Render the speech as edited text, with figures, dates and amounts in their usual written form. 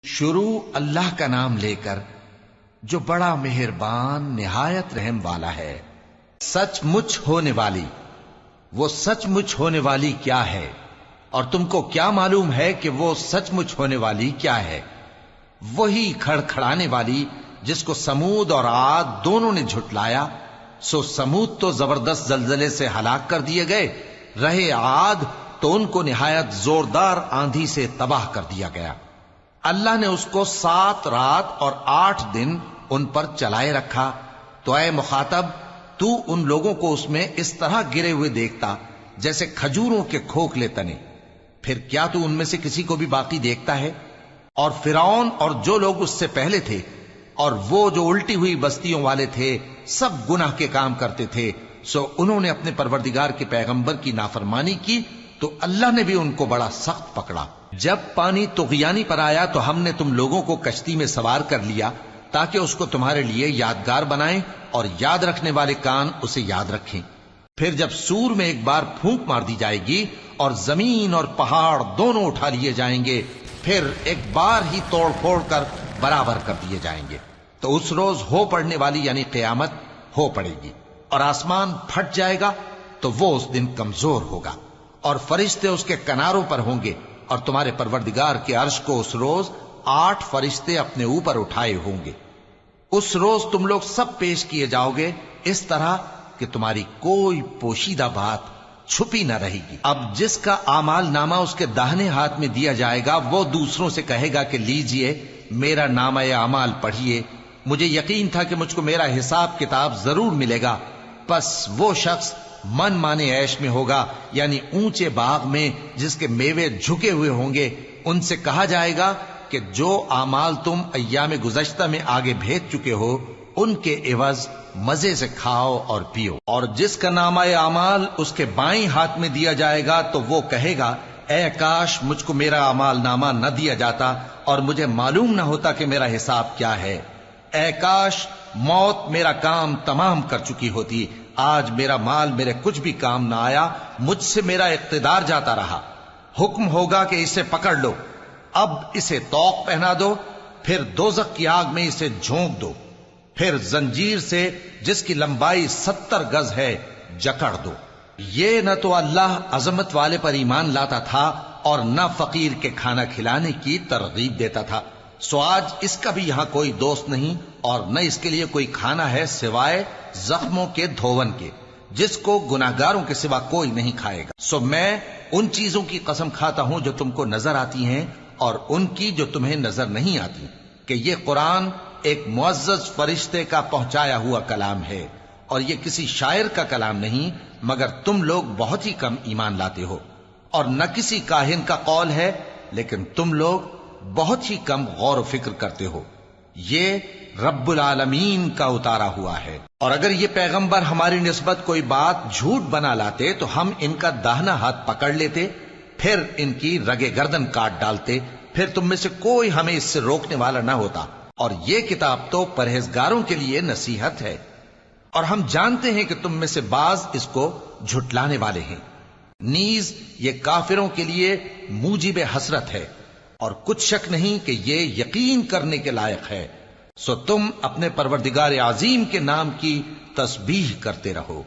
شروع اللہ کا نام لے کر جو بڑا مہربان نہایت رحم والا ہے۔ سچ مچ ہونے والی، وہ سچ مچ ہونے والی کیا ہے؟ اور تم کو کیا معلوم ہے کہ وہ سچ مچ ہونے والی کیا ہے؟ وہی کھڑکھڑانے والی جس کو سمود اور عاد دونوں نے جھٹلایا۔ سو سمود تو زبردست زلزلے سے ہلاک کر دیے گئے، رہے عاد تو ان کو نہایت زوردار آندھی سے تباہ کر دیا گیا۔ اللہ نے اس کو 7 رات اور 8 دن ان پر چلائے رکھا۔ تو اے مخاطب، تو ان لوگوں کو اس میں اس طرح گرے ہوئے دیکھتا جیسے کھجوروں کے کھوکھلے تنے، پھر کیا تو ان میں سے کسی کو بھی باقی دیکھتا ہے؟ اور فرعون اور جو لوگ اس سے پہلے تھے اور وہ جو الٹی ہوئی بستیوں والے تھے، سب گناہ کے کام کرتے تھے، سو انہوں نے اپنے پروردگار کے پیغمبر کی نافرمانی کی تو اللہ نے بھی ان کو بڑا سخت پکڑا۔ جب پانی طغیانی پر آیا تو ہم نے تم لوگوں کو کشتی میں سوار کر لیا تاکہ اس کو تمہارے لیے یادگار بنائیں اور یاد رکھنے والے کان اسے یاد رکھیں۔ پھر جب سور میں ایک بار پھونک مار دی جائے گی اور زمین اور پہاڑ دونوں اٹھا لیے جائیں گے، پھر ایک بار ہی توڑ پھوڑ کر برابر کر دیے جائیں گے، تو اس روز ہو پڑنے والی یعنی قیامت ہو پڑے گی، اور آسمان پھٹ جائے گا تو وہ اس دن کمزور ہوگا، اور فرشتے اس کے کناروں پر ہوں گے، اور تمہارے پروردگار کے عرش کو اس روز 8 فرشتے اپنے اوپر اٹھائے ہوں گے۔ اس روز تم لوگ سب پیش کیے جاؤ گے اس طرح کہ تمہاری کوئی پوشیدہ بات چھپی نہ رہے گی۔ اب جس کا اعمال نامہ اس کے داہنے ہاتھ میں دیا جائے گا، وہ دوسروں سے کہے گا کہ لیجئے میرا نامہ اعمال پڑھیے، مجھے یقین تھا کہ مجھ کو میرا حساب کتاب ضرور ملے گا۔ پس وہ شخص من مانے عیش میں ہوگا، یعنی اونچے باغ میں جس کے میوے جھکے ہوئے ہوں گے۔ ان سے کہا جائے گا کہ جو اعمال تم ایام گزشتہ میں آگے بھیج چکے ہو، ان کے عوض مزے سے کھاؤ اور پیو۔ اور جس کا نامہ اعمال اس کے بائیں ہاتھ میں دیا جائے گا تو وہ کہے گا اے کاش مجھ کو میرا اعمال نامہ نہ دیا جاتا اور مجھے معلوم نہ ہوتا کہ میرا حساب کیا ہے۔ اے کاش موت میرا کام تمام کر چکی ہوتی، آج میرا مال میرے کچھ بھی کام نہ آیا، مجھ سے میرا اقتدار جاتا رہا۔ حکم ہوگا کہ اسے پکڑ لو، اب اسے طوق پہنا دو، پھر دوزخ کی آگ میں اسے جھونک دو، پھر زنجیر سے جس کی لمبائی 70 گز ہے جکڑ دو۔ یہ نہ تو اللہ عظمت والے پر ایمان لاتا تھا اور نہ فقیر کے کھانا کھلانے کی ترغیب دیتا تھا، سو آج اس کا بھی یہاں کوئی دوست نہیں اور نہ اس کے لیے کوئی کھانا ہے سوائے زخموں کے دھون کے، جس کو گناہگاروں کے سوا کوئی نہیں کھائے گا۔ سو میں ان چیزوں کی قسم کھاتا ہوں جو تم کو نظر آتی ہیں اور ان کی جو تمہیں نظر نہیں آتی، کہ یہ قرآن ایک معزز فرشتے کا پہنچایا ہوا کلام ہے، اور یہ کسی شاعر کا کلام نہیں، مگر تم لوگ بہت ہی کم ایمان لاتے ہو، اور نہ کسی کاہن کا قول ہے، لیکن تم لوگ بہت ہی کم غور و فکر کرتے ہو۔ یہ رب العالمین کا اتارا ہوا ہے۔ اور اگر یہ پیغمبر ہماری نسبت کوئی بات جھوٹ بنا لاتے تو ہم ان کا داہنا ہاتھ پکڑ لیتے، پھر ان کی رگے گردن کاٹ ڈالتے، پھر تم میں سے کوئی ہمیں اس سے روکنے والا نہ ہوتا۔ اور یہ کتاب تو پرہیزگاروں کے لیے نصیحت ہے، اور ہم جانتے ہیں کہ تم میں سے بعض اس کو جھٹلانے والے ہیں۔ نیز یہ کافروں کے لیے موجب حسرت ہے، اور کچھ شک نہیں کہ یہ یقین کرنے کے لائق ہے۔ سو تم اپنے پروردگار عظیم کے نام کی تسبیح کرتے رہو۔